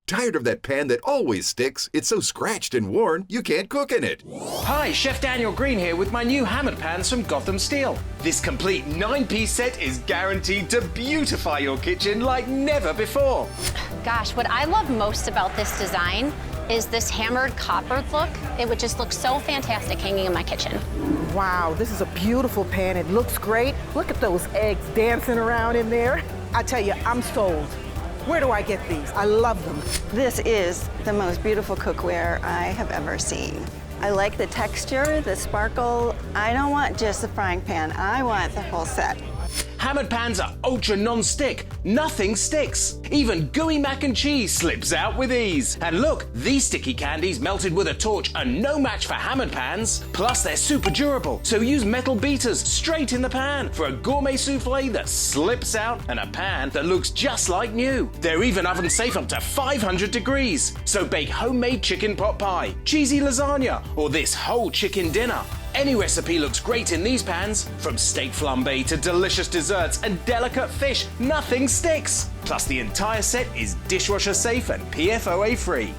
Tired of that pan that always sticks? It's so scratched and worn, you can't cook in it. Hi, Chef Daniel Green here with my new hammered pans from Gotham Steel. This complete 9-piece set is guaranteed to beautify your kitchen like never before. Gosh, what I love most about this design is this hammered copper look. It would just look so fantastic hanging in my kitchen. Wow, this is a beautiful pan. It looks great. Look at those eggs dancing around in there. I tell you, I'm sold. Where do I get these? I love them. This is the most beautiful cookware I have ever seen. I like the texture, the sparkle. I don't want just the frying pan. I want the whole set. Hammered pans are ultra non-stick. Nothing sticks. Even gooey mac and cheese slips out with ease. And look, these sticky candies melted with a torch are no match for hammered pans. Plus, they're super durable, so use metal beaters straight in the pan for a gourmet souffle that slips out and a pan that looks just like new. They're even oven safe up to 500 degrees. So bake homemade chicken pot pie, cheesy lasagna, or this whole chicken dinner. Any recipe looks great in these pans. From steak flambe to delicious desserts and delicate fish, nothing sticks. Plus, the entire set is dishwasher safe and PFOA free.